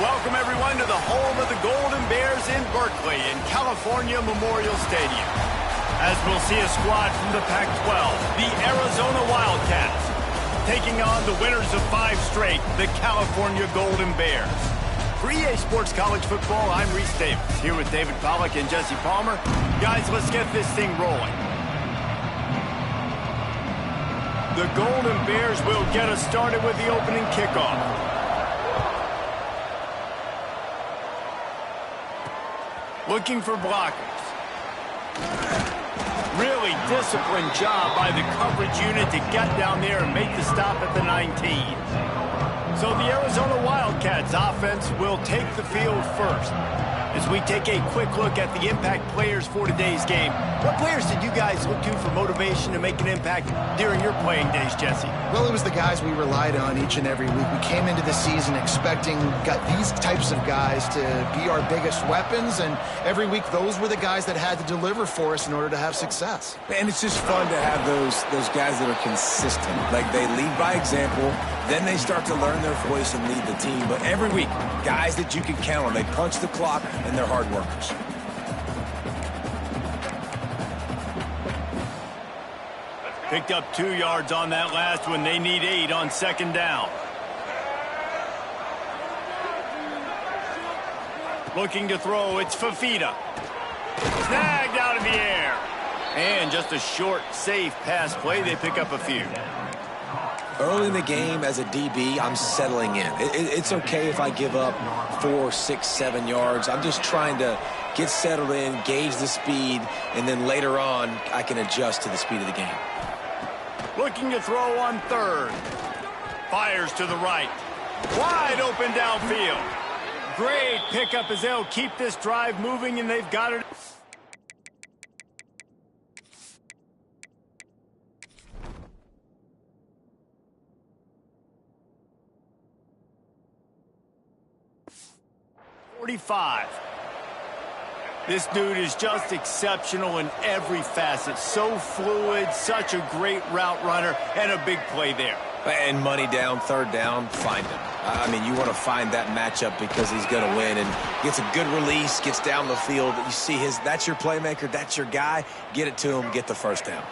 Welcome, everyone, to the home of the Golden Bears in Berkeley in California Memorial Stadium. As we'll see a squad from the Pac-12, the Arizona Wildcats, taking on the winners of 5 straight, the California Golden Bears. For EA Sports College Football, I'm Reese Davis, here with David Pollack and Jesse Palmer. Guys, let's get this thing rolling. The Golden Bears will get us started with the opening kickoff. Looking for blockers. Really disciplined job by the coverage unit to get down there and make the stop at the 19. So the Arizona Wildcats offense will take the field first. As we take a quick look at the impact players for today's game, what players did you guys look to for motivation to make an impact during your playing days, Jesse? Well, it was the guys we relied on each and every week. We came into the season expecting these types of guys to be our biggest weapons, and every week those were the guys that had to deliver for us in order to have success. And it's just fun to have those guys that are consistent. Like, they lead by example, then they start to learn their voice and lead the team. But every week, guys that you can count on, they punch the clock, and they're hard workers. Picked up 2 yards on that last one. They need 8 on second down. Looking to throw, it's Fafita. Snagged out of the air. And just a short, safe pass play. They pick up a few. Early in the game, as a DB, I'm settling in. It's okay if I give up 4, 6, 7 yards. I'm just trying to get settled in, gauge the speed, and then later on, I can adjust to the speed of the game. Looking to throw on third. Fires to the right. Wide open downfield. Great pickup as they'll keep this drive moving, and they've got it. This dude is just exceptional in every facet. So fluid, such a great route runner, and a big play there. And money down, third down, find him. I mean, you want to find that matchup because he's going to win, and gets a good release, gets down the field. You see that's your playmaker, that's your guy. Get it to him, get the first down.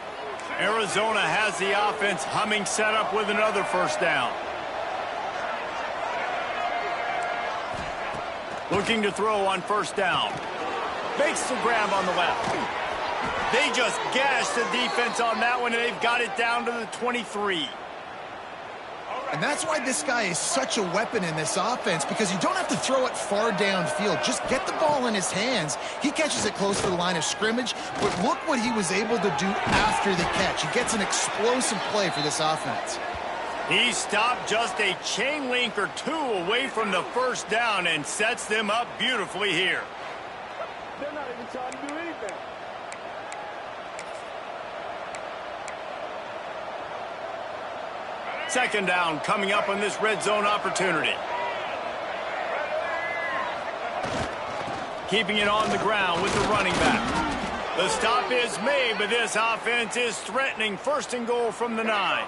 Arizona has the offense humming, set up with another first down. Looking to throw on first down. Makes the grab on the left. They just gashed the defense on that one, and they've got it down to the 23. And that's why this guy is such a weapon in this offense, because you don't have to throw it far downfield. Just get the ball in his hands. He catches it close to the line of scrimmage, but look what he was able to do after the catch. He gets an explosive play for this offense. He stopped just a chain link or 2 away from the first down and sets them up beautifully here. They're not even trying to do anything. Second down coming up on this red zone opportunity. Keeping it on the ground with the running back. The stop is made, but this offense is threatening first and goal from the 9.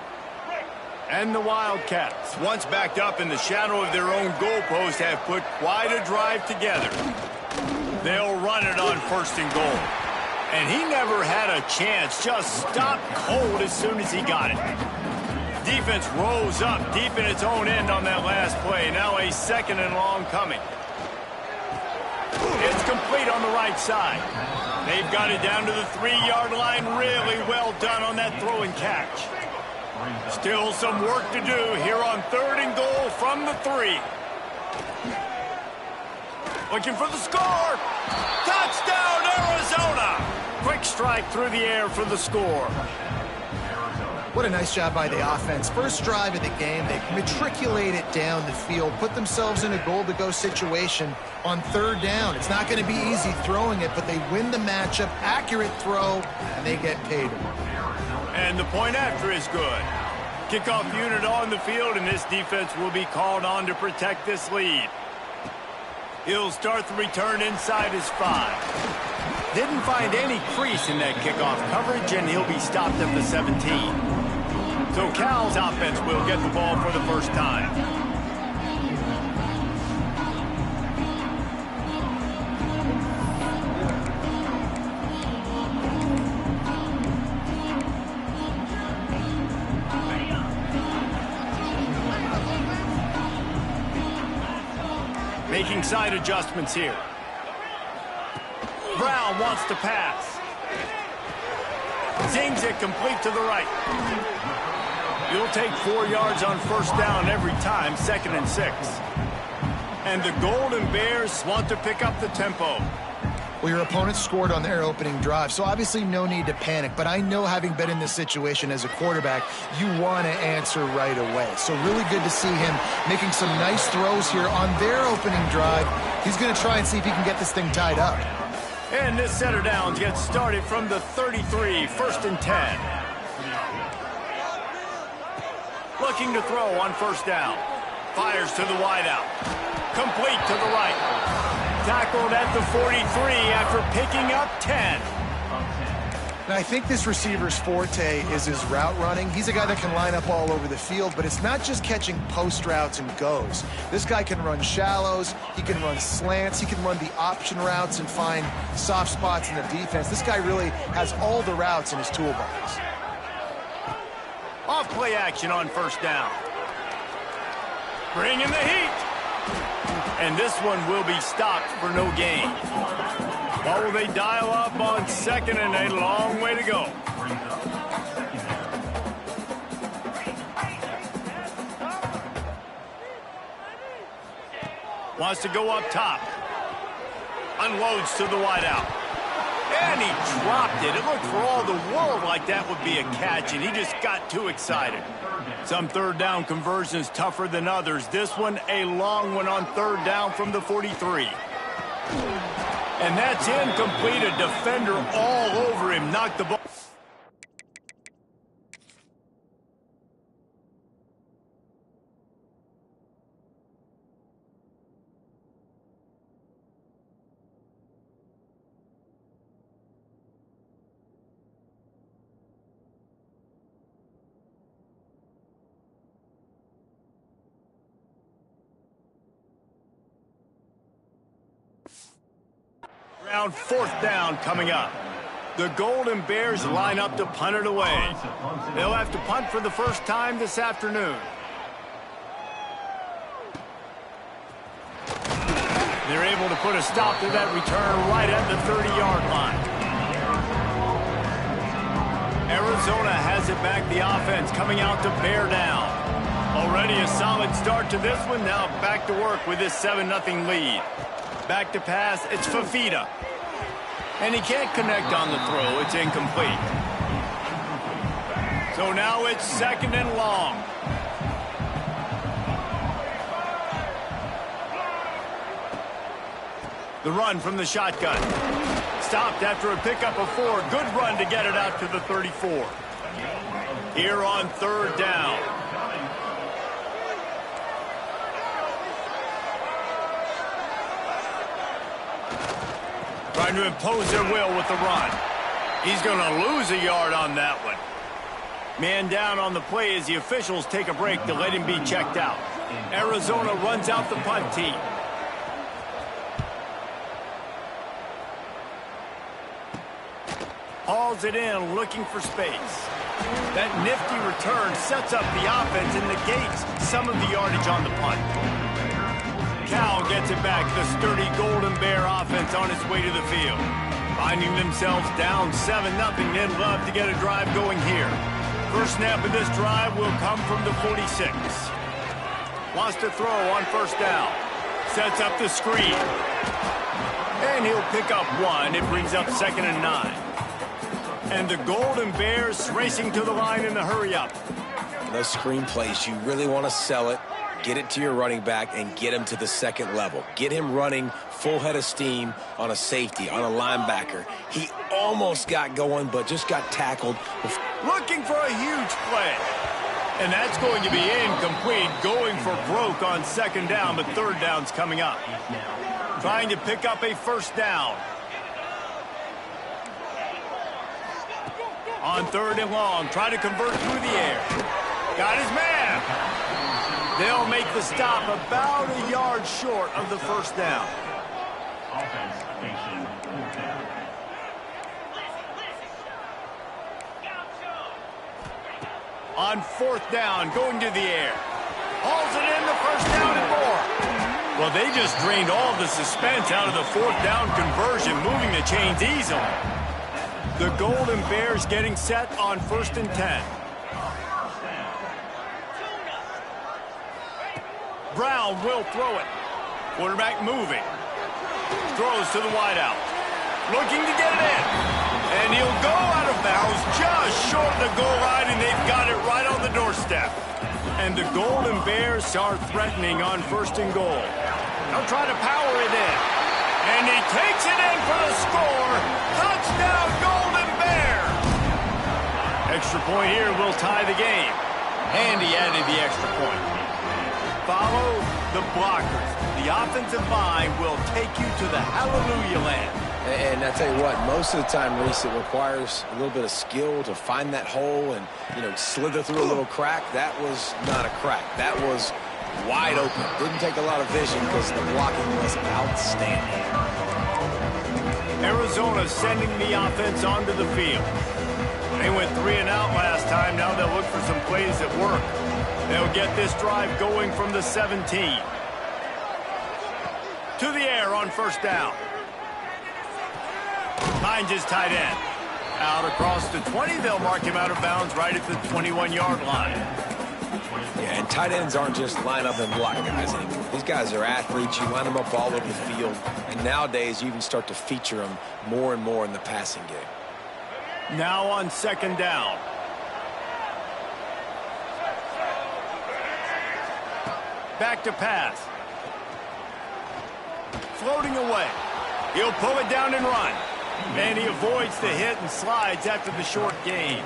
And the Wildcats, once backed up in the shadow of their own goalpost, have put quite a drive together. They'll run it on first and goal. And he never had a chance, just stopped cold as soon as he got it. Defense rose up deep in its own end on that last play. Now a second and long coming. It's complete on the right side. They've got it down to the 3-yard line. Really well done on that throw and catch. Still some work to do here on third and goal from the 3. Looking for the score. Touchdown, Arizona. Quick strike through the air for the score. What a nice job by the offense. First drive of the game, they matriculate it down the field, put themselves in a goal-to-go situation on third down. It's not going to be easy throwing it, but they win the matchup, accurate throw, and they get paid. And the point after is good. Kickoff unit on the field, and this defense will be called on to protect this lead. He'll start the return inside his 5. Didn't find any crease in that kickoff coverage, and he'll be stopped at the 17. So Cal's offense will get the ball for the first time. side adjustments here. Brown wants to pass. Zings it complete to the right. You'll take 4 yards on first down every time, 2nd and 6. And the Golden Bears want to pick up the tempo. Well, your opponent scored on their opening drive, so obviously no need to panic. But I know, having been in this situation as a quarterback, you want to answer right away. So really good to see him making some nice throws here on their opening drive. He's going to try and see if he can get this thing tied up. And this set of downs gets started from the 33, 1st and 10. Looking to throw on first down. Fires to the wideout. Complete to the right. Tackled at the 43 after picking up 10. Now, I think this receiver's forte is his route running. He's a guy that can line up all over the field, but it's not just catching post routes and goes. This guy can run shallows, he can run slants, he can run the option routes and find soft spots in the defense. This guy really has all the routes in his toolbox. Off play action on first down. Bringing the heat. And this one will be stopped for no gain. What will they dial up on 2nd and a long way to go? Wants to go up top. Unloads to the wideout. And he dropped it. It looked for all the world like that would be a catch, and he just got too excited. Some third down conversions tougher than others. This one, a long one on third down from the 43. And that's incomplete. A defender all over him. Knocked the ball. Round 4th down coming up. The Golden Bears line up to punt it away. They'll have to punt for the first time this afternoon. They're able to put a stop to that return right at the 30-yard line. Arizona has it back. The offense coming out to bear down. Already a solid start to this one. Now back to work with this 7-0 lead. Back to pass, it's Fafita. And he can't connect on the throw, it's incomplete. So now it's 2nd and long. The run from the shotgun. Stopped after a pickup of 4. Good run to get it out to the 34. Here on third down. Trying to impose their will with the run. He's going to lose a yard on that one. Man down on the play as the officials take a break to let him be checked out. Arizona runs out the punt team. Hauls it in, looking for space. That nifty return sets up the offense and negates some of the yardage on the punt. Cal gets it back. The sturdy Golden Bear offense on its way to the field. Finding themselves down 7-0, they'd love to get a drive going here. First snap of this drive will come from the 46. Wants to throw on first down. Sets up the screen. And he'll pick up 1. It brings up 2nd and 9. And the Golden Bears racing to the line in the hurry-up. Those screen plays, you really want to sell it. Get it to your running back and get him to the second level. Get him running full head of steam on a safety, on a linebacker. He almost got going, but just got tackled. Looking for a huge play. And that's going to be incomplete. Going for broke on 2nd down, but 3rd down's coming up. Trying to pick up a first down. On 3rd and long, try to convert through the air. Got his man. They'll make the stop about a yard short of the first down. On 4th down, going to the air. Hauls it in, the first down and more. Well, they just drained all the suspense out of the fourth down conversion, moving the chains easily. The Golden Bears getting set on 1st and 10. Brown will throw it. Quarterback moving. Throws to the wideout. Looking to get it in. And he'll go out of bounds just short of the goal line, and they've got it right on the doorstep. And the Golden Bears are threatening on 1st and goal. They'll try to power it in. And he takes it in for the score. Touchdown, Golden Bears! Extra point here will tie the game. And he added the extra point. Follow the blockers. The offensive line will take you to the hallelujah land. And I tell you what, most of the time, Reese, it requires a little bit of skill to find that hole and, slither through a little crack. That was not a crack. That was wide open. Didn't take a lot of vision because the blocking was outstanding. Arizona sending the offense onto the field. They went 3 and out last time. Now they'll look for some plays that work. They'll get this drive going from the 17. To the air on 1st down. Finds his tight end. Out across the 20. They'll mark him out of bounds right at the 21-yard line. Yeah, and tight ends aren't just line up and block guys anymore. These guys are athletes. You line them up all over the field. And nowadays, you even start to feature them more and more in the passing game. Now on 2nd down. Back to pass. Floating away. He'll pull it down and run. And he avoids the hit and slides after the short gain.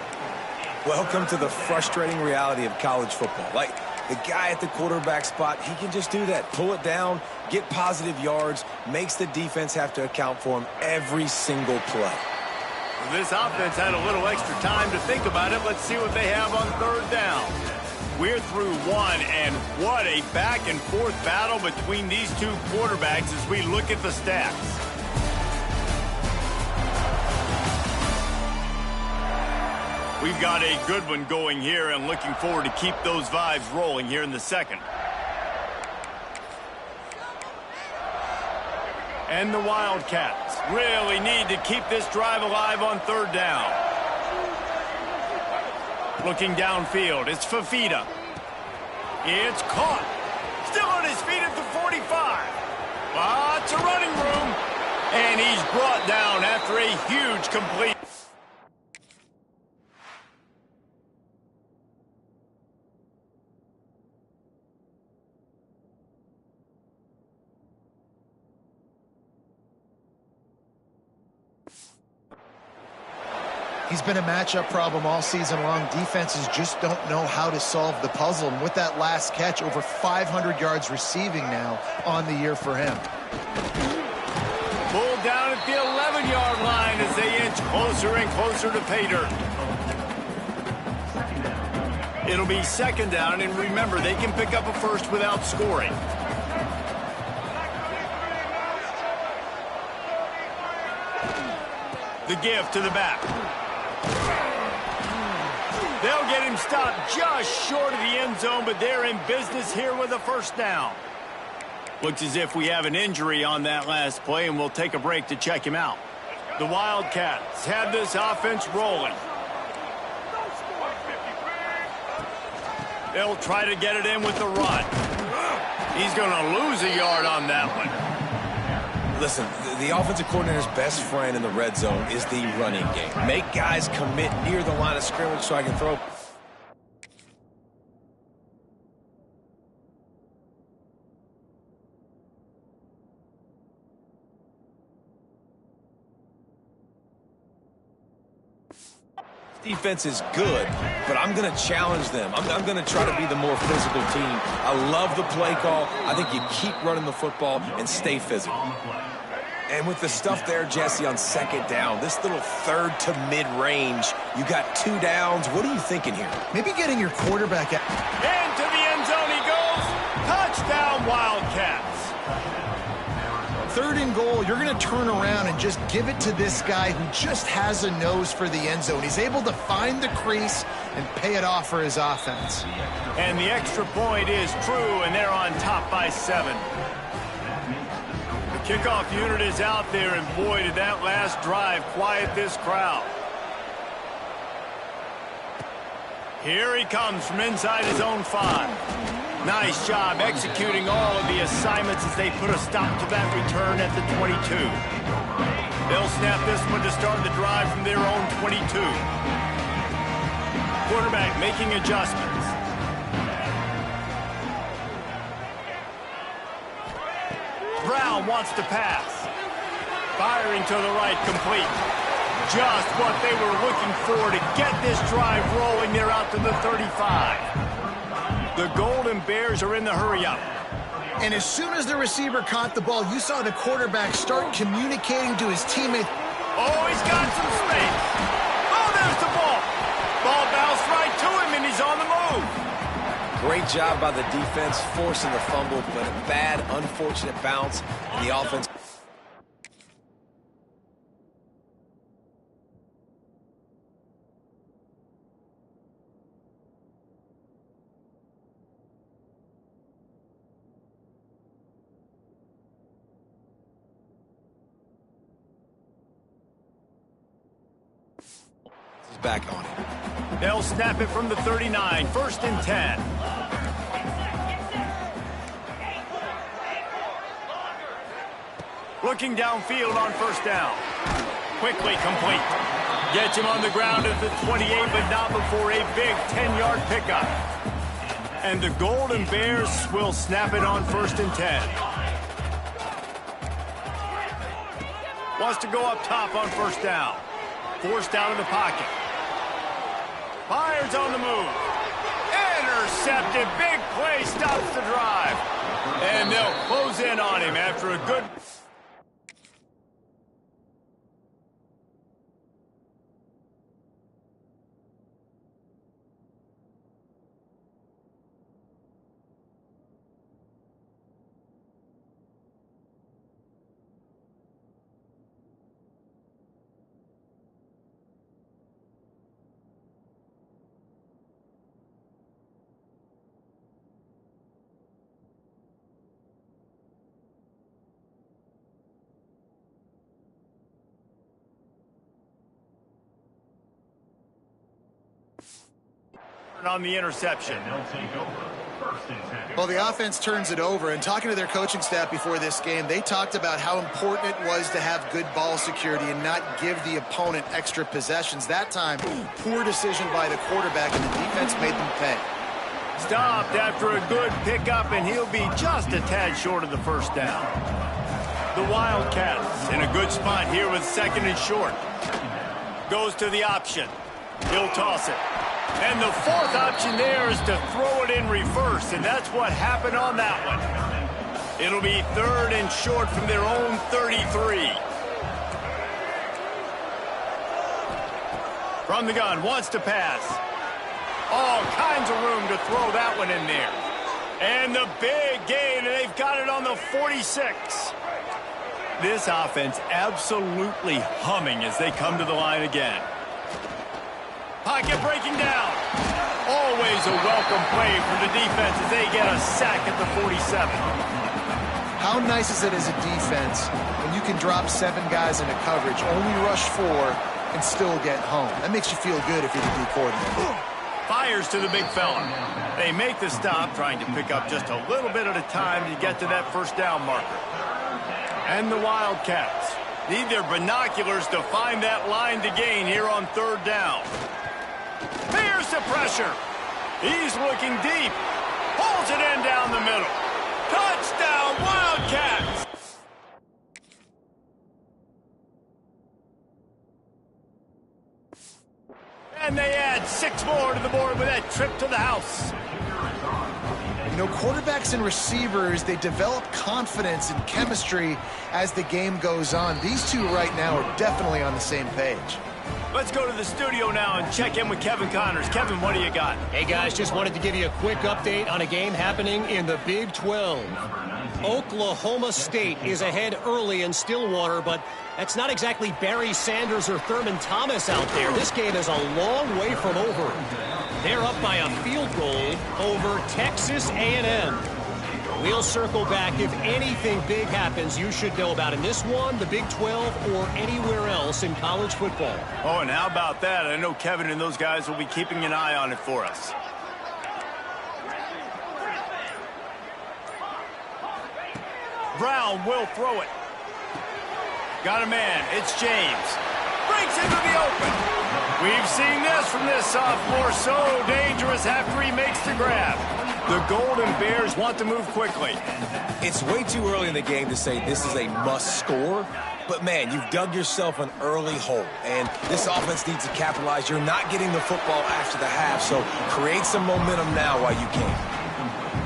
Welcome to the frustrating reality of college football. Like, the guy at the quarterback spot, he can just do that. Pull it down, get positive yards, makes the defense have to account for him every single play. Well, this offense had a little extra time to think about it. Let's see what they have on 3rd down. We're through 1, and what a back-and-forth battle between these two quarterbacks as we look at the stats. We've got a good one going here and looking forward to keep those vibes rolling here in the 2nd. And the Wildcats really need to keep this drive alive on 3rd down. Looking downfield, it's Fafita. It's caught. Still on his feet at the 45. Lots of running room. And he's brought down after a huge completion. He's been a matchup problem all season long. Defenses just don't know how to solve the puzzle. And with that last catch, over 500 yards receiving now on the year for him. Pulled down at the 11-yard line as they inch closer and closer to pay dirt. It'll be 2nd down, and remember, they can pick up a first without scoring. The give to the back. They'll get him stopped just short of the end zone, but they're in business here with a 1st down. Looks as if we have an injury on that last play, and we'll take a break to check him out. The Wildcats have this offense rolling. They'll try to get it in with the run. He's going to lose a yard on that one. Listen, the offensive coordinator's best friend in the red zone is the running game. Make guys commit near the line of scrimmage so I can throw. Defense is good, but I'm going to challenge them. I'm going to try to be the more physical team. I love the play call. I think you keep running the football and stay physical. And with the stuff there, Jesse, on 2nd down, this little 3rd to mid-range, you got 2 downs. What are you thinking here? Maybe getting your quarterback out. Into the end zone he goes. Touchdown, Wildcats. 3rd and goal, you're going to turn around and just give it to this guy who just has a nose for the end zone. He's able to find the crease and pay it off for his offense. And the extra point is true, and they're on top by 7. Kickoff unit is out there, and boy, did that last drive quiet this crowd. Here he comes from inside his own 5. Nice job executing all of the assignments as they put a stop to that return at the 22. They'll snap this one to start the drive from their own 22. Quarterback making adjustments. Brown wants to pass. Firing to the right, complete. Just what they were looking for to get this drive rolling. They're out to the 35. The Golden Bears are in the hurry-up. And as soon as the receiver caught the ball, you saw the quarterback start communicating to his teammate. Oh, he's got some space. Oh, there's the ball. Ball bounced right to him, and he's on the move. Great job by the defense forcing the fumble, but a bad, unfortunate bounce in the offense. Back on it. They'll snap it from the 39, 1st and 10. Looking downfield on 1st down. Quickly complete. Gets him on the ground at the 28, but not before a big 10-yard pickup. And the Golden Bears will snap it on 1st and 10. Wants to go up top on 1st down. Forced out of the pocket. Fires on the move. Intercepted. Big play stops the drive. And they'll close in on him after a good... on the interception. Well, the offense turns it over, and talking to their coaching staff before this game, they talked about how important it was to have good ball security and not give the opponent extra possessions. That time, poor decision by the quarterback, and the defense made them pay. Stopped after a good pickup, and he'll be just a tad short of the 1st down. The Wildcats in a good spot here with 2nd and short. Goes to the option. He'll toss it. And the 4th option there is to throw it in reverse, and that's what happened on that one. It'll be 3rd and short from their own 33. From the gun, wants to pass. All kinds of room to throw that one in there. And the big gain, and they've got it on the 46. This offense absolutely humming as they come to the line again. Pocket breaking down. Always a welcome play for the defense as they get a sack at the 47. How nice is it as a defense when you can drop 7 guys into coverage, only rush 4, and still get home? That makes you feel good if you're the D coordinator. Fires to the big fella. They make the stop, trying to pick up just a little bit at a time to get to that 1st down marker. And the Wildcats need their binoculars to find that line to gain here on 3rd down. Here's the pressure. He's looking deep. Pulls it in down the middle. Touchdown, Wildcats! And they add 6 more to the board with that trip to the house. You know, quarterbacks and receivers, they develop confidence and chemistry as the game goes on. These two right now are definitely on the same page. Let's go to the studio now and check in with Kevin Connors. Kevin, what do you got? Hey, guys, just wanted to give you a quick update on a game happening in the Big 12. Oklahoma State is ahead early in Stillwater, but that's not exactly Barry Sanders or Thurman Thomas out there. This game is a long way from over. They're up by a field goal over Texas A&M. We'll circle back. If anything big happens, you should know about in this one, the Big 12, or anywhere else in college football. Oh, and how about that? I know Kevin and those guys will be keeping an eye on it for us. Brown will throw it. Got a man. It's James. Breaks into the open. We've seen this from this sophomore. So dangerous after he makes the grab. The Golden Bears want to move quickly. It's way too early in the game to say this is a must score. But, man, you've dug yourself an early hole. And this offense needs to capitalize. You're not getting the football after the half. So create some momentum now while you can.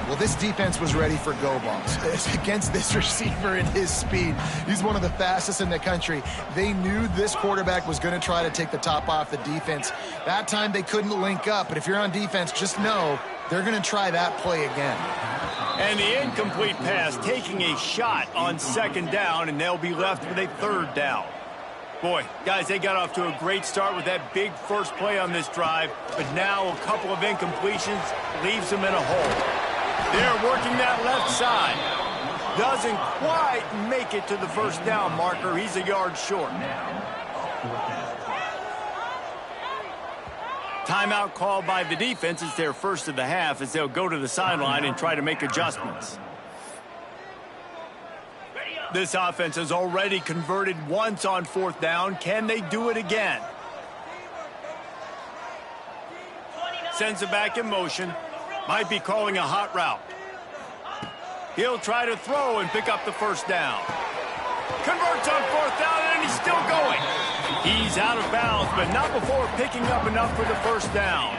Well, this defense was ready for go balls. Against this receiver and his speed, he's one of the fastest in the country. They knew this quarterback was going to try to take the top off the defense. That time they couldn't link up, but if you're on defense, just know they're going to try that play again. And the incomplete pass taking a shot on second down, and they'll be left with a third down. Boy, guys, they got off to a great start with that big first play on this drive, but now a couple of incompletions leaves them in a hole. They're working that left side. Doesn't quite make it to the first down marker. He's a yard short. Timeout called by the defense. It's their first of the half as they'll go to the sideline and try to make adjustments. This offense has already converted once on fourth down. Can they do it again? Sends it back in motion. Might be calling a hot route. He'll try to throw and pick up the first down. Converts on fourth down, and he's still going. He's out of bounds, but not before picking up enough for the first down.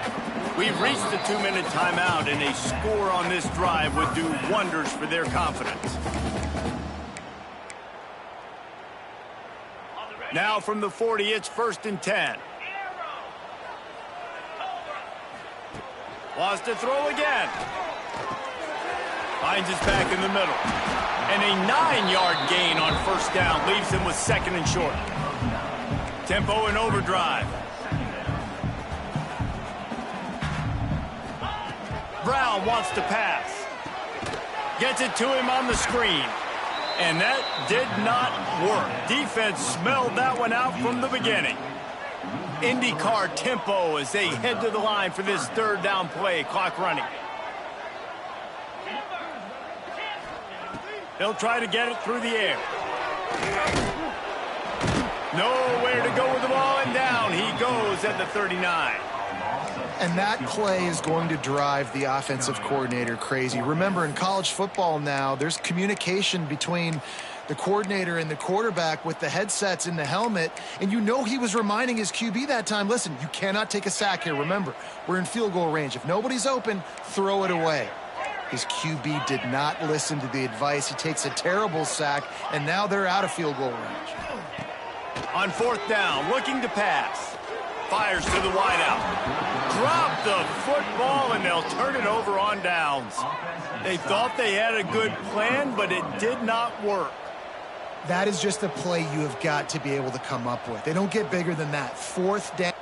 We've reached the 2-minute timeout, and a score on this drive would do wonders for their confidence. Now from the 40, it's 1st and 10. Wants to throw again. Finds his back in the middle. And a 9-yard gain on first down leaves him with 2nd and short. Tempo and overdrive. Brown wants to pass. Gets it to him on the screen. And that did not work. Defense smelled that one out from the beginning. IndyCar tempo as they head to the line for this third down play. Clock running. They'll try to get it through the air. Nowhere to go with the ball, and down he goes at the 39. And that play is going to drive the offensive coordinator crazy. Remember, in college football now, there's communication between the coordinator and the quarterback with the headsets in the helmet, and you know he was reminding his QB that time, listen, you cannot take a sack here. Remember, we're in field goal range. If nobody's open, throw it away. His QB did not listen to the advice. He takes a terrible sack, and now they're out of field goal range. On fourth down, looking to pass. Fires to the wideout. Drop the football, and they'll turn it over on downs. They thought they had a good plan, but it did not work. That is just a play you have got to be able to come up with. They don't get bigger than that. Fourth down.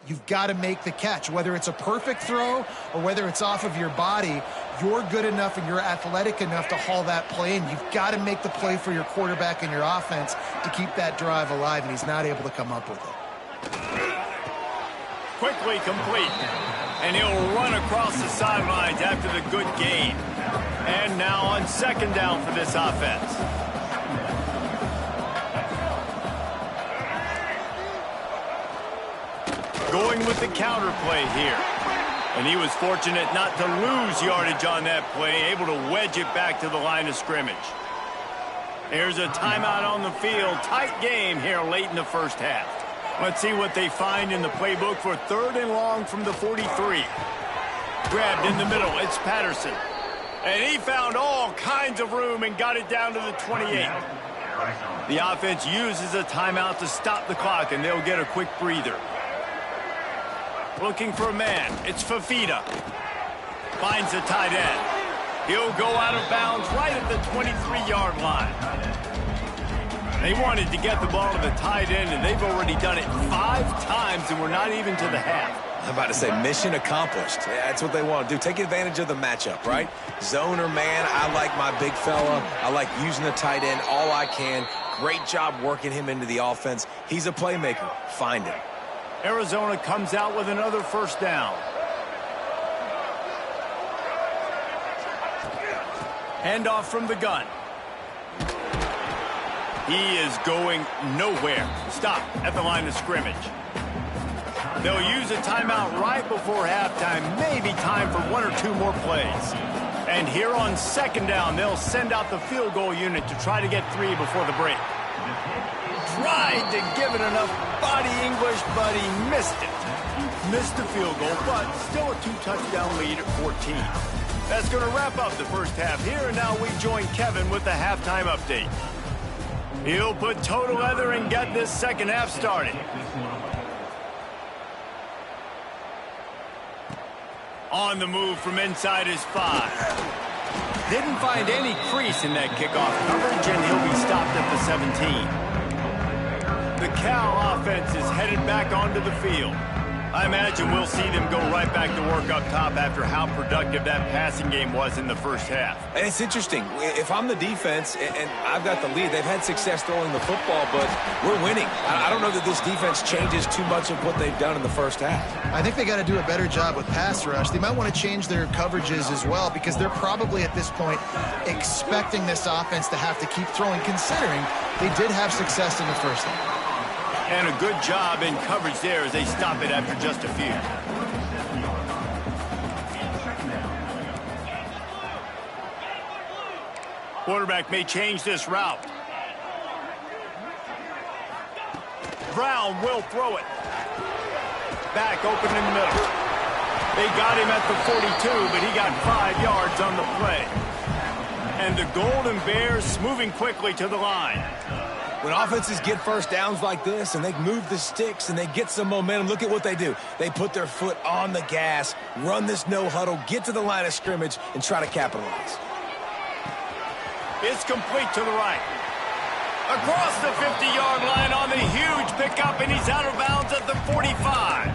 You've got to make the catch. Whether it's a perfect throw or whether it's off of your body, you're good enough and you're athletic enough to haul that play in. You've got to make the play for your quarterback and your offense to keep that drive alive, and he's not able to come up with it. Quickly complete. And he'll run across the sidelines after the good gain. And now on second down for this offense. Going with the counter play here. And he was fortunate not to lose yardage on that play, able to wedge it back to the line of scrimmage. Here's a timeout on the field. Tight game here late in the first half. Let's see what they find in the playbook for third and long from the 43. Grabbed in the middle. It's Patterson. And he found all kinds of room and got it down to the 28. The offense uses a timeout to stop the clock, and they'll get a quick breather. Looking for a man. It's Fafita. Finds the tight end. He'll go out of bounds right at the 23-yard line. They wanted to get the ball to the tight end, and they've already done it 5 times, and we're not even to the half. I'm about to say mission accomplished. Yeah, that's what they want to do. Take advantage of the matchup, right? Zone or man, I like my big fella. I like using the tight end all I can. Great job working him into the offense. He's a playmaker. Find him. Arizona comes out with another first down. Handoff from the gun. He is going nowhere. Stop at the line of scrimmage. They'll use a timeout right before halftime. Maybe time for 1 or 2 more plays. And here on second down, they'll send out the field goal unit to try to get 3 before the break. Tried to give it enough body English, but he missed it. Missed the field goal, but still a 2-touchdown lead at 14. That's going to wrap up the first half here, and now we join Kevin with the halftime update. He'll put total leather and get this second half started. On the move from inside his 5. Didn't find any crease in that kickoff coverage, and he'll be stopped at the 17. The Cal offense is headed back onto the field. I imagine we'll see them go right back to work up top after how productive that passing game was in the first half. And it's interesting. If I'm the defense and I've got the lead, they've had success throwing the football, but we're winning. I don't know that this defense changes too much of what they've done in the first half. I think they got to do a better job with pass rush. They might want to change their coverages as well, because they're probably at this point expecting this offense to have to keep throwing, considering they did have success in the first half. And a good job in coverage there as they stop it after just a few. Quarterback may change this route. Brown will throw it. Back open in the middle. They got him at the 42, but he got 5 yards on the play. And the Golden Bears moving quickly to the line. When offenses get first downs like this and they move the sticks and they get some momentum, look at what they do. They put their foot on the gas, run this no huddle, get to the line of scrimmage, and try to capitalize. It's complete to the right. Across the 50-yard line on the huge pickup, and he's out of bounds at the 45.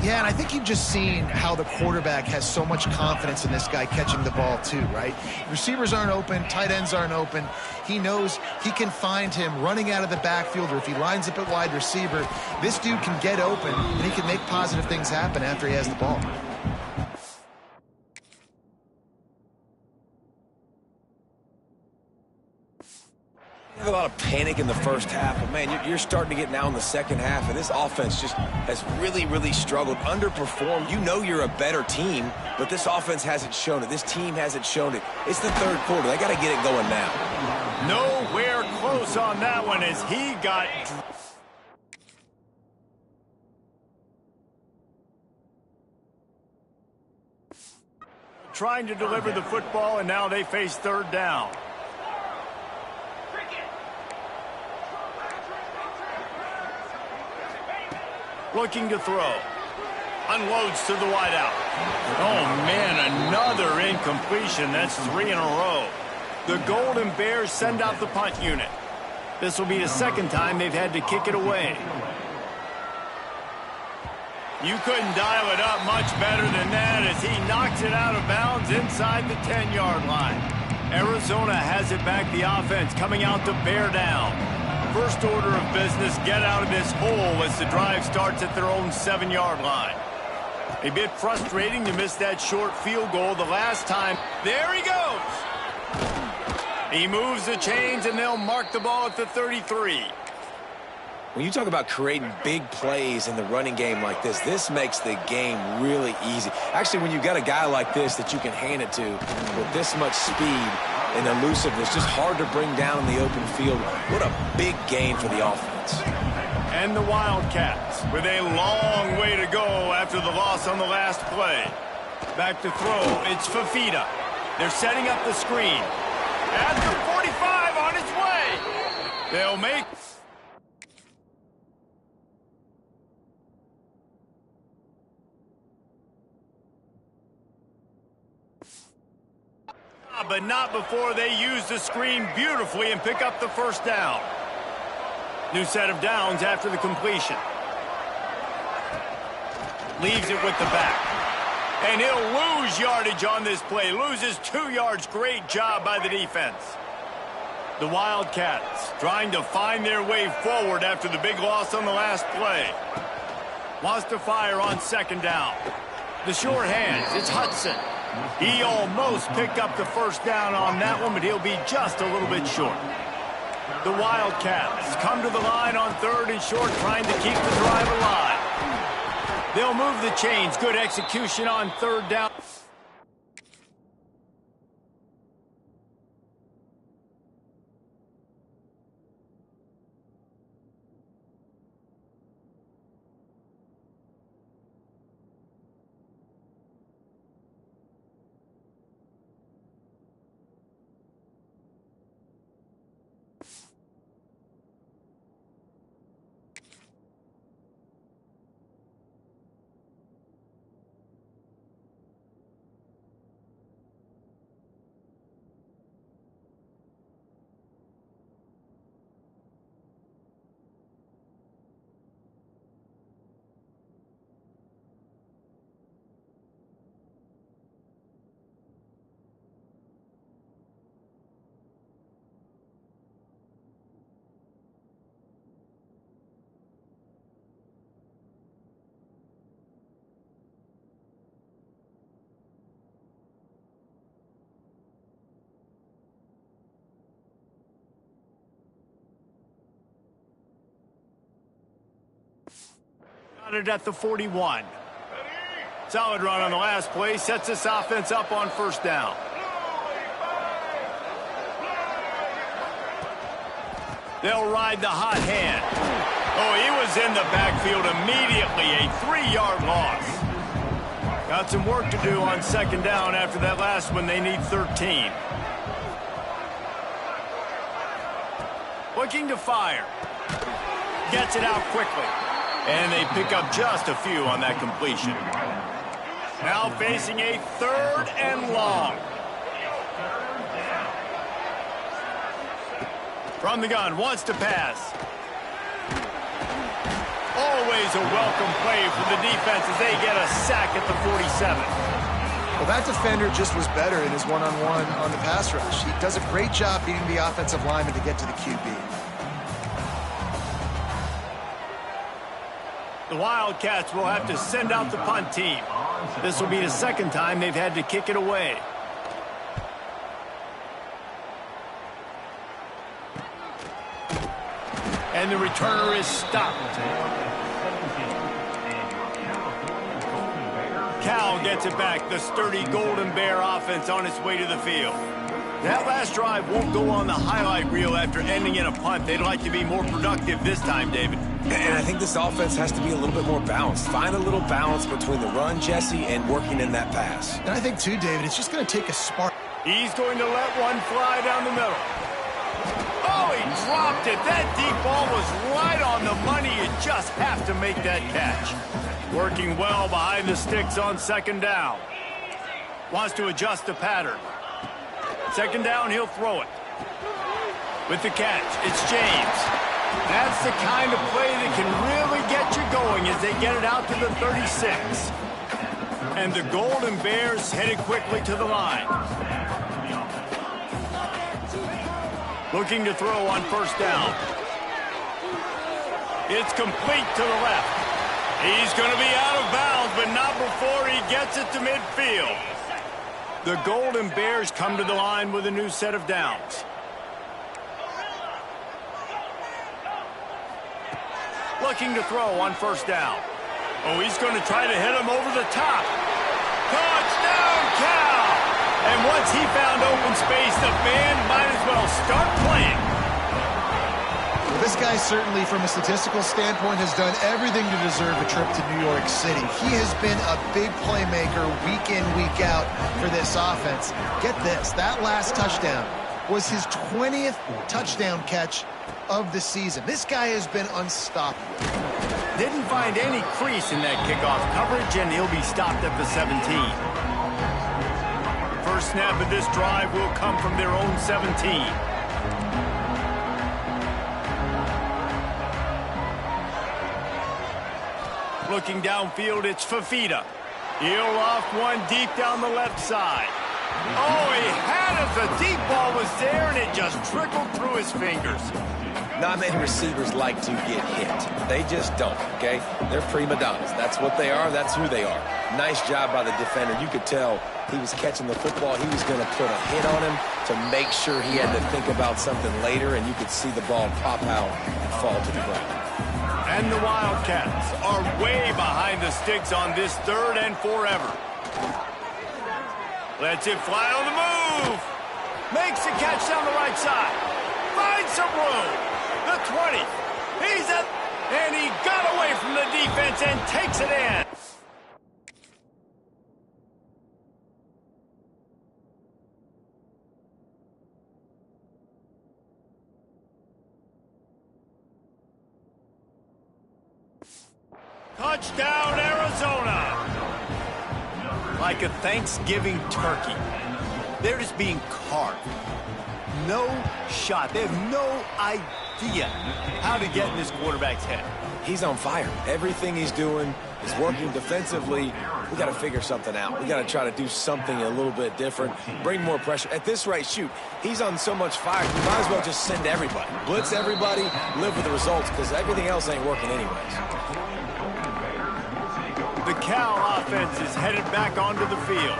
Yeah, and I think you've just seen how the quarterback has so much confidence in this guy catching the ball too, right? Receivers aren't open, tight ends aren't open. He knows he can find him running out of the backfield, or if he lines up at wide receiver, this dude can get open, and he can make positive things happen after he has the ball. A lot of panic in the first half, but man, you're starting to get now in the second half, and this offense just has really struggled, underperformed. You know you're a better team, but this offense hasn't shown it. This team hasn't shown it. It's the third quarter. They got to get it going now. Nowhere close on that one as he got... trying to deliver the football, and now they face third down. Looking to throw. Unloads to the wideout. Oh, man, another incompletion. That's 3 in a row. The Golden Bears send out the punt unit. This will be the second time they've had to kick it away. You couldn't dial it up much better than that as he knocks it out of bounds inside the 10-yard line. Arizona has it back, the offense coming out to bear down. First order of business, get out of this hole as the drive starts at their own 7-yard line. A bit frustrating to miss that short field goal the last time. There he goes. He moves the chains, and they'll mark the ball at the 33. When you talk about creating big plays in the running game like this makes the game really easy. Actually, when you've got a guy like this that you can hand it to with this much speed and elusiveness, just hard to bring down in the open field. What a big gain for the offense. And the Wildcats with a long way to go after the loss on the last play. Back to throw, it's Fafita. They're setting up the screen. At the 45 on its way. They'll make... But not before they use the screen beautifully and pick up the first down. New set of downs after the completion. Leaves it with the back. And he'll lose yardage on this play. Loses 2 yards. Great job by the defense. The Wildcats trying to find their way forward after the big loss on the last play. Wants to fire on second down. The short hands, it's Hudson. He almost picked up the first down on that one, but he'll be just a little bit short. The Wildcats come to the line on 3rd and short, trying to keep the drive alive. They'll move the chains. Good execution on 3rd down. Got it at the 41. Solid run on the last play. Sets this offense up on first down. They'll ride the hot hand. Oh, he was in the backfield immediately. A 3-yard loss. Got some work to do on second down after that last one. They need 13. Looking to fire. Gets it out quickly. And they pick up just a few on that completion. Now facing a 3rd and long. From the gun, wants to pass. Always a welcome play for the defense as they get a sack at the 47. Well, that defender just was better in his one-on-one on the pass rush. He does a great job beating the offensive lineman to get to the QB. The Wildcats will have to send out the punt team. This will be the 2nd time they've had to kick it away. And the returner is stopped. Cal gets it back. The sturdy Golden Bear offense on its way to the field. That last drive won't go on the highlight reel after ending in a punt. They'd like to be more productive this time, David. And I think this offense has to be a little bit more balanced. Find a little balance between the run, Jesse, and working in that pass. And I think, too, David, it's just going to take a spark. He's going to let one fly down the middle. Oh, he dropped it. That deep ball was right on the money. You just have to make that catch. Working well behind the sticks on second down. Wants to adjust the pattern. Second down, he'll throw it. With the catch, it's James. That's the kind of play that can really get you going as they get it out to the 36. And the Golden Bears headed quickly to the line. Looking to throw on first down. It's complete to the left. He's going to be out of bounds, but not before he gets it to midfield. The Golden Bears come to the line with a new set of downs. Looking to throw on first down. Oh, he's going to try to hit him over the top. Touchdown, Cal! And once he found open space, the band might as well start playing. Well, this guy certainly, from a statistical standpoint, has done everything to deserve a trip to New York City. He has been a big playmaker week in, week out for this offense. Get this, that last touchdown was his 20th touchdown catch of the season. This guy has been unstoppable. Didn't find any crease in that kickoff coverage, and he'll be stopped at the 17. First snap of this drive will come from their own 17. Looking downfield, it's Fafita. He'll off one deep down the left side. Oh, he had it. The deep ball was there, and it just trickled through his fingers. Not many receivers like to get hit. They just don't, okay? They're prima donnas. That's what they are. That's who they are. Nice job by the defender. You could tell he was catching the football. He was going to put a hit on him to make sure he had to think about something later, and you could see the ball pop out and fall to the ground. And the Wildcats are way behind the sticks on this 3rd and forever. Lets it fly on the move. Makes the catch down the right side. Finds some room. The 20. He's at, and he got away from the defense and takes it in. Touchdown, Arizona. Like a Thanksgiving turkey. They're just being carved. No shot. They have no idea how to get in this quarterback's head. He's on fire. Everything he's doing is working defensively. We got to figure something out. We got to try to do something a little bit different, bring more pressure. At this rate, shoot, he's on so much fire, you might as well just send everybody. Blitz everybody, live with the results, because everything else ain't working anyways. The Cal offense is headed back onto the field.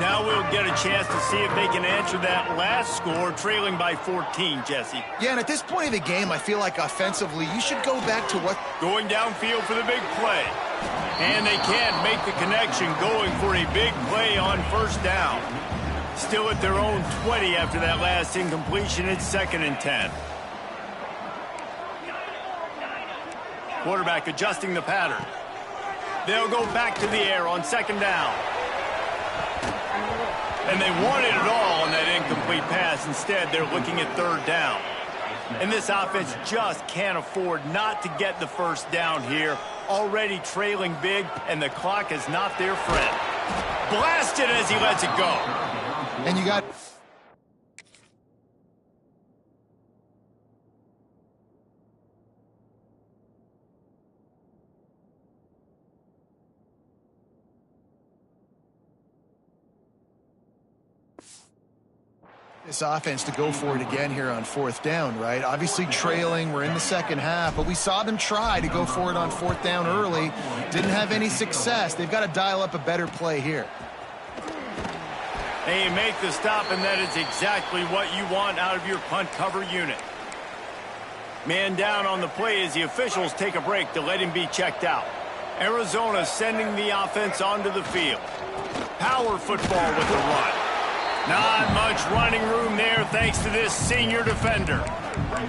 Now we'll get a chance to see if they can answer that last score, trailing by 14, Jesse. Yeah, and at this point of the game, I feel like offensively, you should go back to what... Going downfield for the big play. And they can't make the connection, going for a big play on first down. Still at their own 20 after that last incompletion. It's 2nd and 10. Quarterback adjusting the pattern. They'll go back to the air on 2nd down. And they wanted it all on that incomplete pass. Instead, they're looking at 3rd down. And this offense just can't afford not to get the first down here. Already trailing big, and the clock is not their friend. Blasted as he lets it go. And you got... this offense to go for it again here on 4th down, right? Obviously trailing, we're in the 2nd half, but we saw them try to go for it on 4th down early. Didn't have any success. They've got to dial up a better play here. They make the stop, and that is exactly what you want out of your punt cover unit. Man down on the play as the officials take a break to let him be checked out. Arizona sending the offense onto the field. Power football with the run. Not much running room there thanks to this senior defender.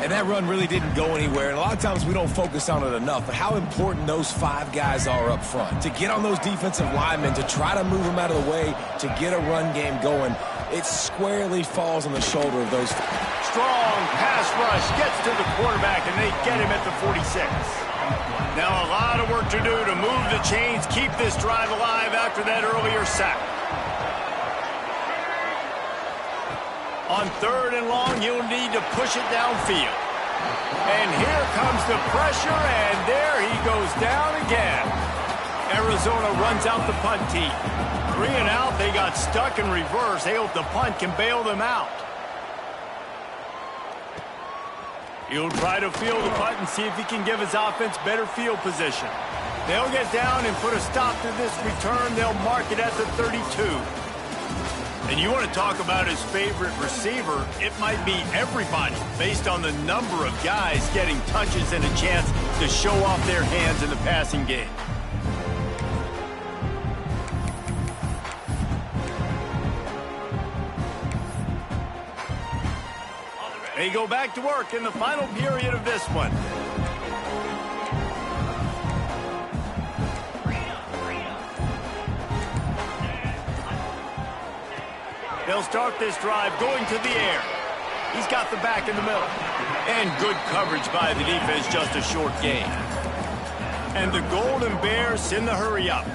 And that run really didn't go anywhere. And a lot of times we don't focus on it enough. But how important those 5 guys are up front. To get on those defensive linemen, to try to move them out of the way, to get a run game going, it squarely falls on the shoulder of those. Strong pass rush gets to the quarterback, and they get him at the 46. Now a lot of work to do to move the chains, keep this drive alive after that earlier sack. On 3rd and long, you'll need to push it downfield. And here comes the pressure, and there he goes down again. Arizona runs out the punt team. 3 and out, they got stuck in reverse. They hope the punt can bail them out. He'll try to field the punt and see if he can give his offense better field position. They'll get down and put a stop to this return. They'll mark it at the 32. And you want to talk about his favorite receiver, it might be everybody based on the number of guys getting touches and a chance to show off their hands in the passing game. They go back to work in the final period of this one. They'll start this drive going to the air. He's got the back in the middle. And good coverage by the defense, just a short gain. And the Golden Bears in the hurry up.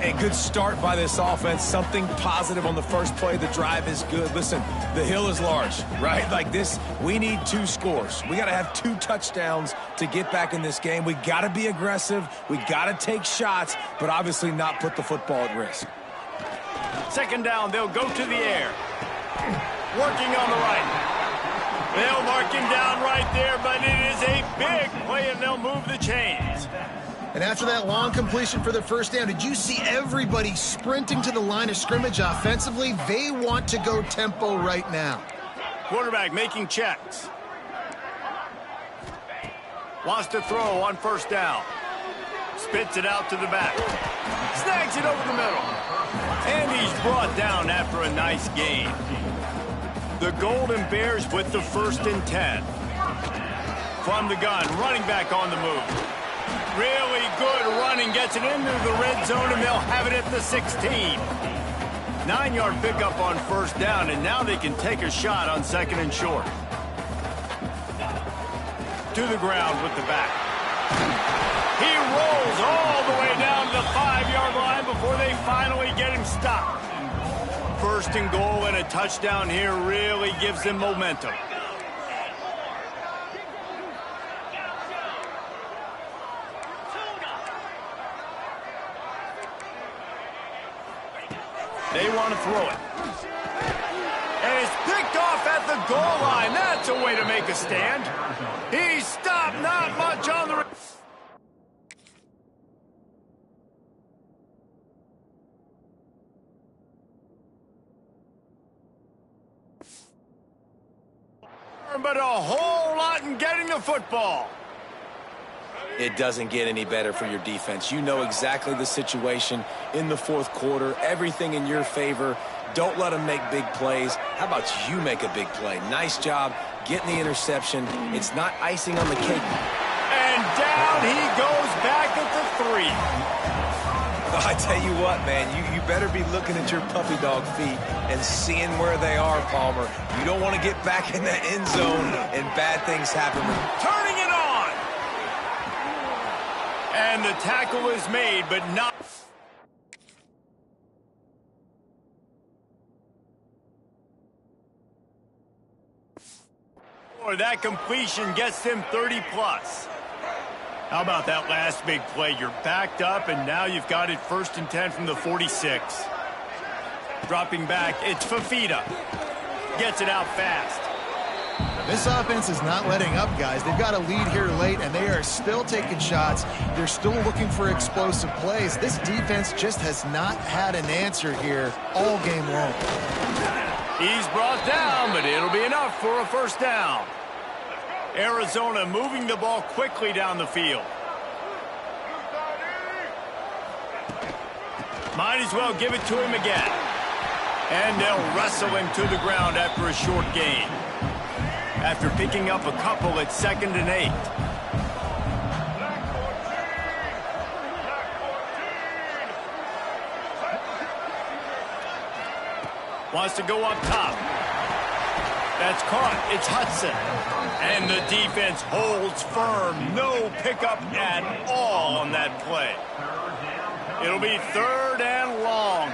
A good start by this offense. Something positive on the first play. The drive is good. Listen, the hill is large, right? Like this, we need 2 scores. We got to have 2 touchdowns to get back in this game. We got to be aggressive. We got to take shots, but obviously not put the football at risk. Second down, they'll go to the air. Working on the right. They'll mark him down right there, but it is a big play, and they'll move the chains. And after that long completion for the first down, did you see everybody sprinting to the line of scrimmage offensively? They want to go tempo right now. Quarterback making checks. Wants to throw on first down. Spits it out to the back. Snags it over the middle. And he's brought down after a nice gain. The Golden Bears with the 1st and 10. From the gun, running back on the move. Really good running, gets it into the red zone, and they'll have it at the 16. 9-yard pickup on first down, and now they can take a shot on 2nd and short. To the ground with the back. He rolls all the way down to the 5-yard line before they finally get him stopped. 1st and goal, and a touchdown here really gives them momentum. They want to throw it. And it's picked off at the goal line. That's a way to make a stand. He stopped, not much on the... But a whole lot in getting the football. It doesn't get any better for your defense. You know exactly the situation in the 4th quarter. Everything in your favor. Don't let them make big plays. How about you make a big play? Nice job getting the interception. It's not icing on the cake. And down he goes back at the 3. I tell you what, man, you better be looking at your puppy dog feet and seeing where they are, Palmer. You don't want to get back in that end zone and bad things happen. Turning it on! And the tackle is made, but not... Or that completion gets them 30+. How about that last big play? You're backed up, and now you've got it 1st and 10 from the 46. Dropping back, it's Fafita. Gets it out fast. This offense is not letting up, guys. They've got a lead here late, and they are still taking shots. They're still looking for explosive plays. This defense just has not had an answer here all game long. He's brought down, but it'll be enough for a 1st down. Arizona moving the ball quickly down the field. Might as well give it to him again. And they'll wrestle him to the ground after a short gain. After picking up a couple at 2nd and 8. Wants to go up top. That's caught. It's Hudson. And the defense holds firm. No pickup at all on that play. It'll be 3rd and long.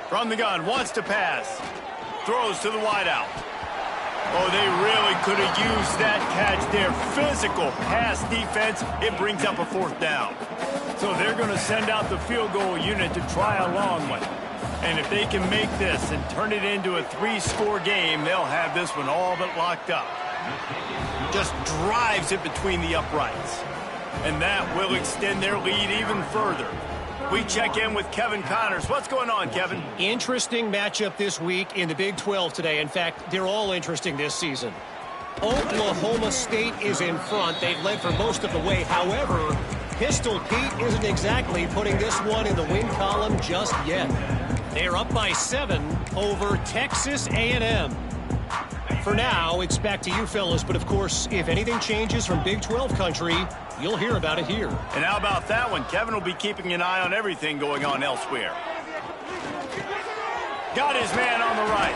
From the gun, wants to pass. Throws to the wideout. Oh, they really could have used that catch there. Physical pass defense. It brings up a 4th down. So they're going to send out the field goal unit to try a long one. And if they can make this and turn it into a 3-score game, they'll have this one all but locked up. Just drives it between the uprights. And that will extend their lead even further. We check in with Kevin Connors. What's going on, Kevin? Interesting matchup this week in the Big 12 today. In fact, they're all interesting this season. Oklahoma State is in front. They've led for most of the way. However, Pistol Pete isn't exactly putting this one in the win column just yet. They're up by 7 over Texas A&M. For now, it's back to you fellas, but of course, if anything changes from Big 12 country, you'll hear about it here. And how about that one? Kevin will be keeping an eye on everything going on elsewhere. Got his man on the right.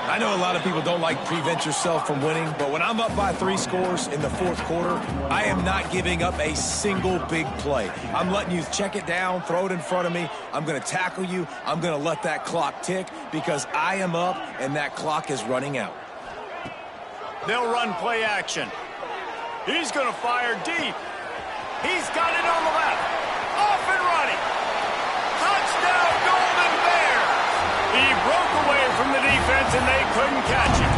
I know a lot of people don't like prevent yourself from winning, but when I'm up by 3 scores in the fourth quarter, I am not giving up a single big play. I'm letting you check it down, throw it in front of me. I'm going to tackle you. I'm going to let that clock tick because I am up and that clock is running out. They'll run play action. He's going to fire deep. He's got it on the left. Off and running. Touchdown, Golden Bears. He broke away from the defense and they couldn't catch him.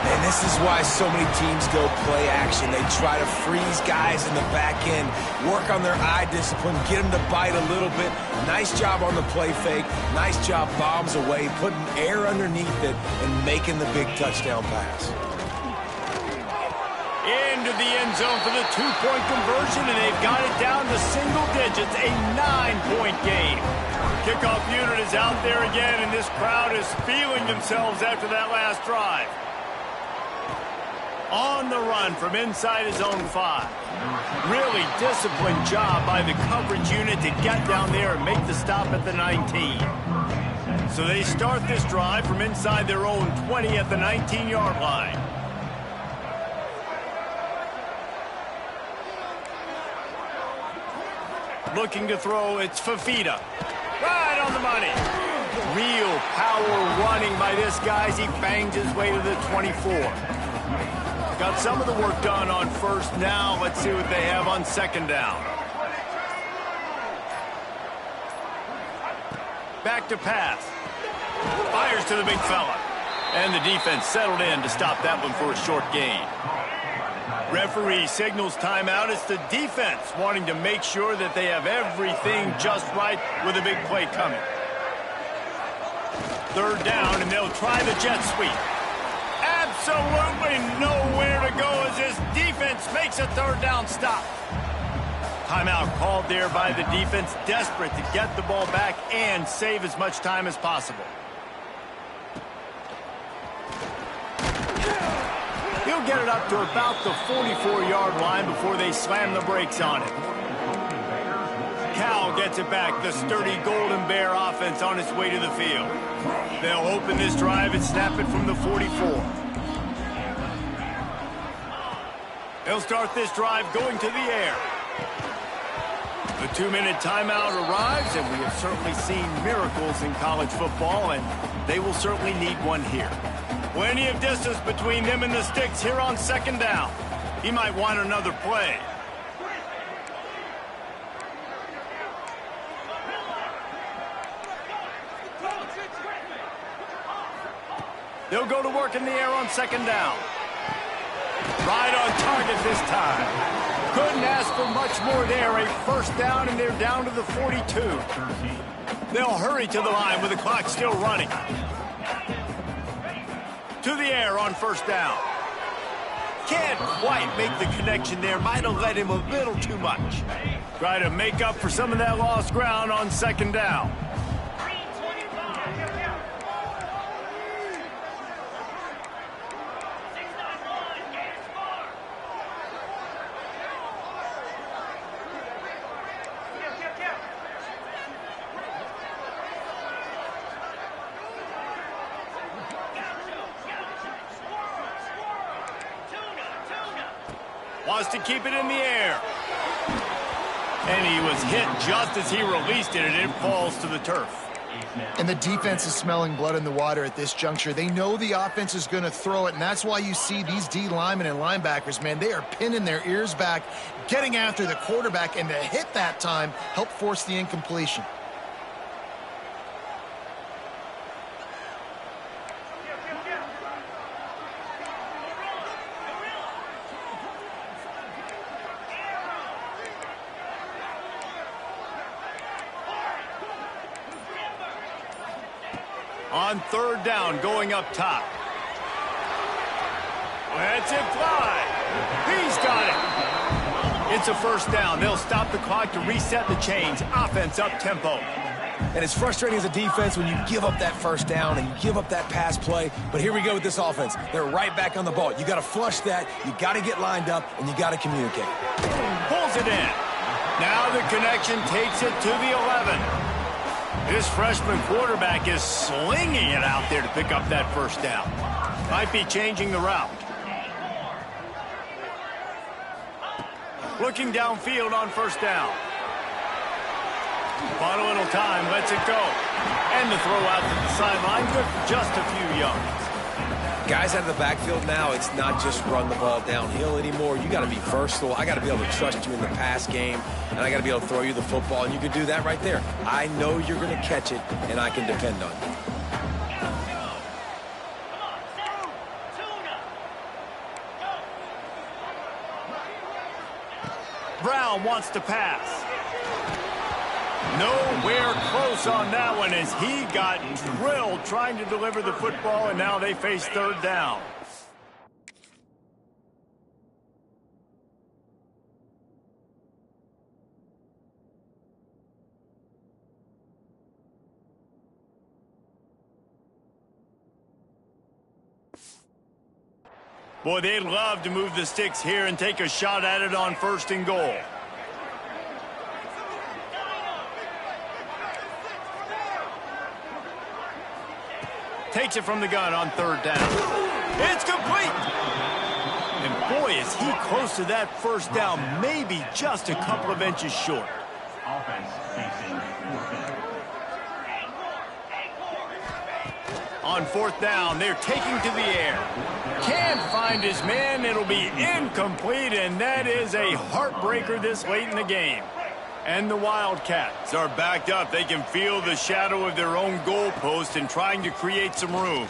And this is why so many teams go play action. They try to freeze guys in the back end, work on their eye discipline, get them to bite a little bit. Nice job on the play fake. Nice job bombs away, putting air underneath it and making the big touchdown pass. Into the end zone for the 2-point conversion, and they've got it down to single digits, a 9-point game. Kickoff unit is out there again, and this crowd is feeling themselves after that last drive. On the run from inside his own 5. Really disciplined job by the coverage unit to get down there and make the stop at the 19. So they start this drive from inside their own 20 at the 19-yard line. Looking to throw, it's Fafita. Right on the money. Real power running by this guy as he bangs his way to the 24. Got some of the work done on first. Now let's see what they have on second down. Back to pass. Fires to the big fella. And the defense settled in to stop that one for a short gain. Referee signals timeout. It's the defense wanting to make sure that they have everything just right with a big play coming. Third down, and they'll try the jet sweep. Absolutely nowhere to go as this defense makes a third down stop. Timeout called there by the defense, desperate to get the ball back and save as much time as possible. He'll get it up to about the 44-yard line before they slam the brakes on it. Cal gets it back, the sturdy Golden Bear offense on its way to the field. They'll open this drive and snap it from the 44. They'll start this drive going to the air. The 2-minute timeout arrives, and we have certainly seen miracles in college football, and they will certainly need one here. Plenty of distance between them and the sticks here on second down. He might want another play. They'll go to work in the air on second down. Right on target this time. Couldn't ask for much more there. A first down, and they're down to the 42. They'll hurry to the line with the clock still running. To the air on first down. Can't quite make the connection there. Might have led him a little too much. Try to make up for some of that lost ground on second down. Wants to keep it in the air. And he was hit just as he released it, and it falls to the turf. And the defense is smelling blood in the water at this juncture. They know the offense is going to throw it, and that's why you see these D linemen and linebackers, man, they are pinning their ears back, getting after the quarterback, and to hit that time help force the incompletion. On third down, going up top. Let's it fly. He's got it. It's a first down. They'll stop the clock to reset the chains. Offense up tempo. And it's frustrating as a defense when you give up that first down and you give up that pass play. But here we go with this offense. They're right back on the ball. You got to flush that. You got to get lined up, and you got to communicate. Pulls it in. Now the connection takes it to the 11. This freshman quarterback is slinging it out there to pick up that first down. Might be changing the route. Looking downfield on first down. Bought a little time, lets it go. And the throw out to the sideline, good for just a few yards. Guys out of the backfield now, it's not just run the ball downhill anymore. You got to be versatile. I got to be able to trust you in the pass game, and I got to be able to throw you the football, and you can do that right there. I know you're going to catch it, and I can depend on you. Brown wants to pass. Nowhere close on that one as he got drilled trying to deliver the football, and now they face third down. Boy, they'd love to move the sticks here and take a shot at it on first and goal. Takes it from the gun on third down. It's complete! And boy, is he close to that first down, maybe just a couple of inches short. On fourth down, they're taking to the air. Can't find his man. It'll be incomplete, and that is a heartbreaker this late in the game. And the Wildcats are backed up. They can feel the shadow of their own goalpost and trying to create some room.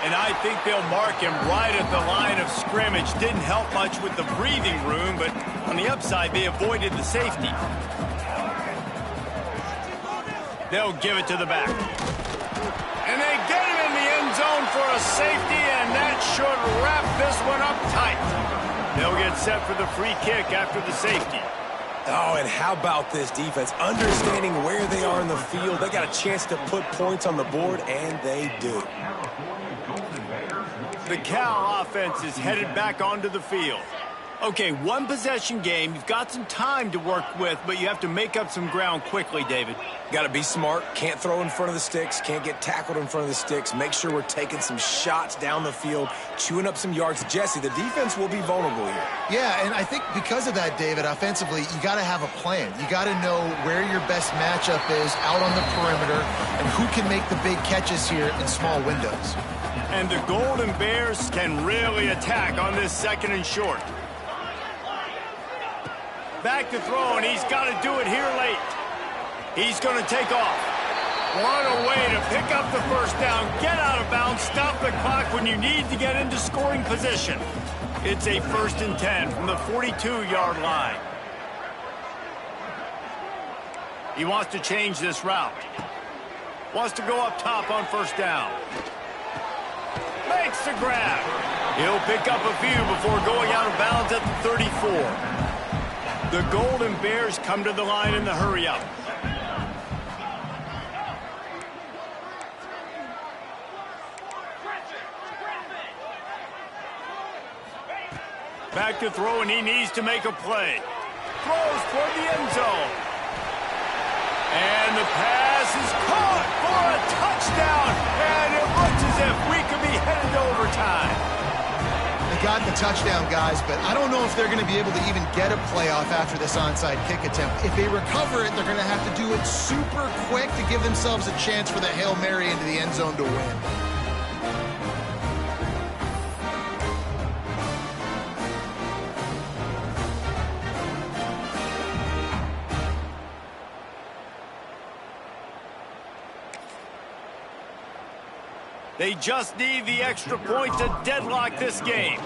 And I think they'll mark him right at the line of scrimmage. Didn't help much with the breathing room, but on the upside, they avoided the safety. They'll give it to the back. And they get him in the end zone for a safety, and that should wrap this one up tight. They'll get set for the free kick after the safety. Oh, and how about this defense? Understanding where they are in the field. They got a chance to put points on the board, and they do. The Cal offense is headed back onto the field. Okay, one possession game. You've got some time to work with, but you have to make up some ground quickly, David. Got to be smart. Can't throw in front of the sticks. Can't get tackled in front of the sticks. Make sure we're taking some shots down the field, chewing up some yards. Jesse, the defense will be vulnerable here. Yeah, and I think because of that, David, offensively, you got to have a plan. You got to know where your best matchup is out on the perimeter and who can make the big catches here in small windows. And the Golden Bears can really attack on this second and short. Back to throw, and he's got to do it here late. He's going to take off. What a way to pick up the first down, get out of bounds, stop the clock when you need to get into scoring position. It's a 1st and 10 from the 42-yard line. He wants to change this route. Wants to go up top on first down. Makes the grab. He'll pick up a few before going out of bounds at the 34. The Golden Bears come to the line in the hurry-up. Back to throw, and he needs to make a play. Throws toward the end zone. And the pass is caught for a touchdown. And it looks as if we could be headed to overtime. They got the touchdown, guys, but I don't know if they're going to be able to even get a playoff after this onside kick attempt. If they recover it, they're going to have to do it super quick to give themselves a chance for the Hail Mary into the end zone to win. They just need the extra point to deadlock this game.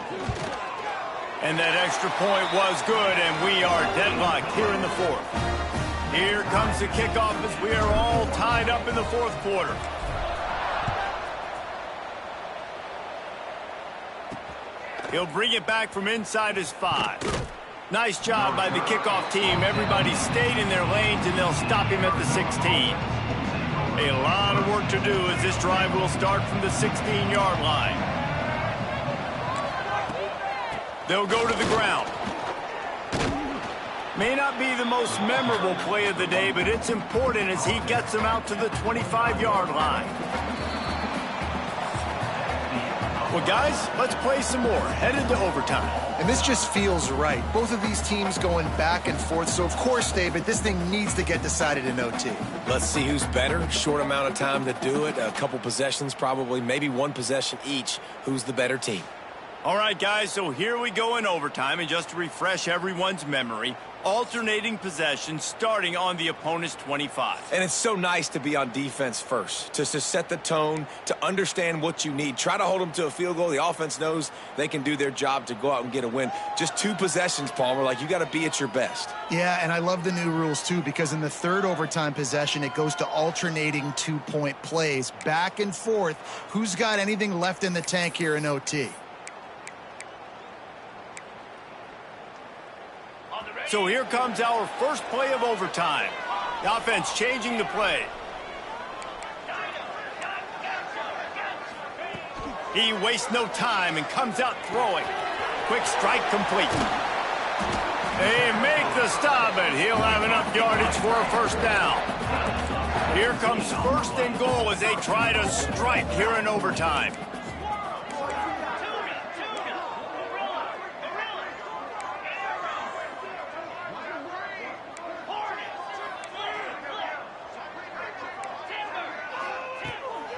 And that extra point was good, and we are deadlocked here in the fourth. Here comes the kickoff as we are all tied up in the fourth quarter. He'll bring it back from inside his 5. Nice job by the kickoff team. Everybody stayed in their lanes, and they'll stop him at the 16. A lot of work to do as this drive will start from the 16-yard line. They'll go to the ground. May not be the most memorable play of the day, but it's important as he gets them out to the 25-yard line. Well, guys, let's play some more. Headed to overtime. And this just feels right. Both of these teams going back and forth. So, of course, David, this thing needs to get decided in OT. Let's see who's better. Short amount of time to do it. A couple possessions, probably, maybe one possession each. Who's the better team? All right, guys, so here we go in overtime. And just to refresh everyone's memory, alternating possessions starting on the opponent's 25. And it's so nice to be on defense first, to set the tone, to understand what you need. Try to hold them to a field goal. The offense knows they can do their job to go out and get a win. Just 2 possessions, Palmer, like you got to be at your best. Yeah, and I love the new rules, too, because in the third overtime possession, it goes to alternating 2-point plays, back and forth. Who's got anything left in the tank here in OT? So here comes our first play of overtime. The offense changing the play. He wastes no time and comes out throwing. Quick strike complete. They make the stop, and he'll have enough yardage for a first down. Here comes first and goal as they try to strike here in overtime.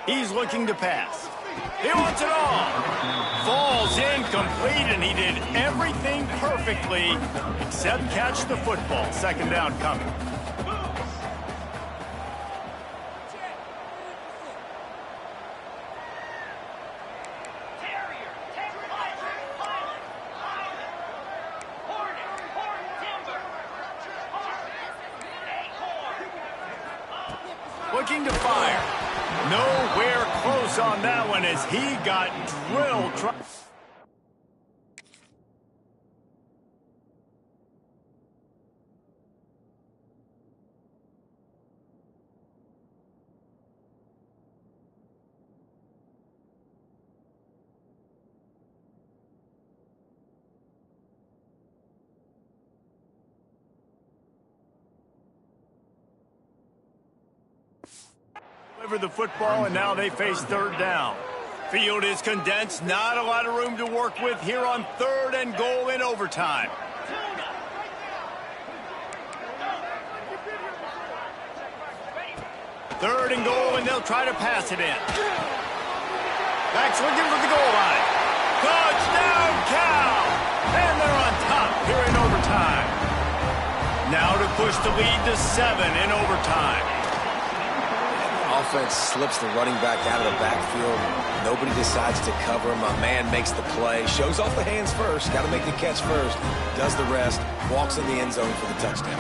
He's looking to pass. He wants it all. Falls incomplete, and he did everything perfectly except catch the football. Second down coming. Looking to fire. Nowhere close on that one as he got drilled. Deliver the football, and now they face third down. Field is condensed. Not a lot of room to work with here on third and goal in overtime. Third and goal, and they'll try to pass it in. Backs looking for the goal line. Touchdown, Cal! And they're on top here in overtime. Now to push the lead to 7 in overtime. Offense slips the running back out of the backfield. Nobody decides to cover him. A man makes the play. Shows off the hands first. Got to make the catch first. Does the rest. Walks in the end zone for the touchdown.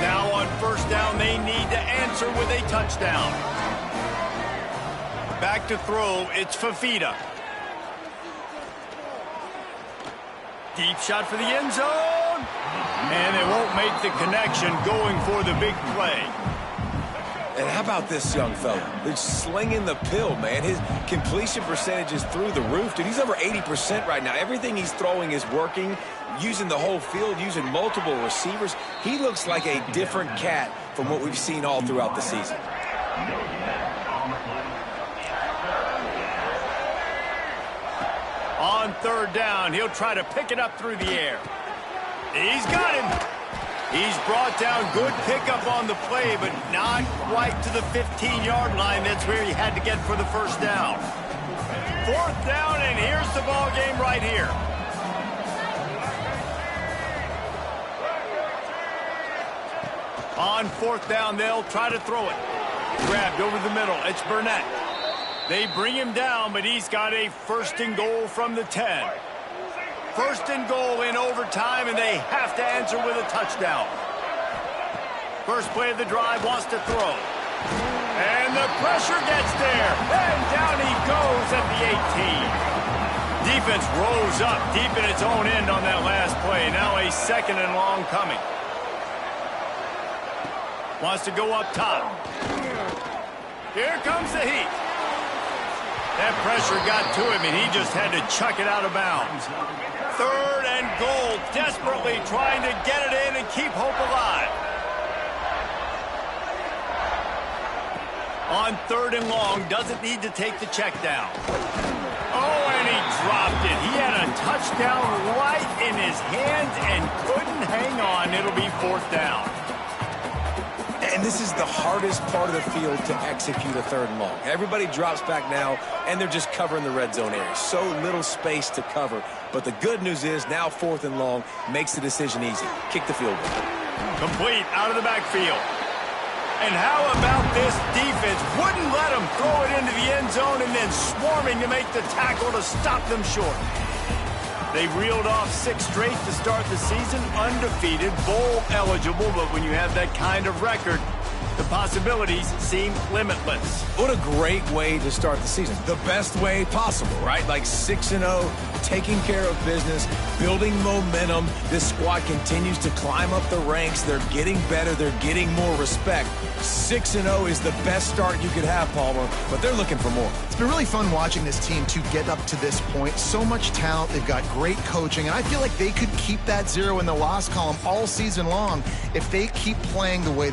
Now on first down, they need to answer with a touchdown. Back to throw. It's Fafita. Deep shot for the end zone. And they won't make the connection going for the big play. And how about this young fella? They're slinging the pill, man. His completion percentage is through the roof. Dude, he's over 80% right now. Everything he's throwing is working, using the whole field, using multiple receivers. He looks like a different cat from what we've seen all throughout the season. On third down, he'll try to pick it up through the air. He's got him. He's brought down. Good pickup on the play, but not quite to the 15-yard line. That's where he had to get for the first down. Fourth down, and here's the ball game right here. On fourth down, they'll try to throw it. Grabbed over the middle. It's Burnett. They bring him down, but he's got a first and goal from the 10. First and goal in overtime, and they have to answer with a touchdown. First play of the drive, wants to throw. And the pressure gets there. And down he goes at the 18. Defense rose up deep in its own end on that last play. Now a second and long coming. Wants to go up top. Here comes the heat. That pressure got to him, and he just had to chuck it out of bounds. 3rd and goal, desperately trying to get it in and keep hope alive. On 3rd and long, doesn't need to take the check down. Oh, and he dropped it. He had a touchdown right in his hands and couldn't hang on. It'll be 4th down. And this is the hardest part of the field to execute a 3rd and long. Everybody drops back now, and they're just covering the red zone area. So little space to cover. But the good news is now 4th and long makes the decision easy. Kick the field goal. Complete out of the backfield. And how about this defense? Wouldn't let him throw it into the end zone and then swarming to make the tackle to stop them short. They reeled off 6 straight to start the season, undefeated, bowl eligible, but when you have that kind of record, the possibilities seem limitless. What a great way to start the season. The best way possible, right? Like 6-0, taking care of business, building momentum. This squad continues to climb up the ranks. They're getting better. They're getting more respect. 6-0 is the best start you could have, Palmer, but they're looking for more. It's been really fun watching this team to get up to this point. So much talent. They've got great coaching, and I feel like they could keep that 0 in the loss column all season long if they keep playing the way.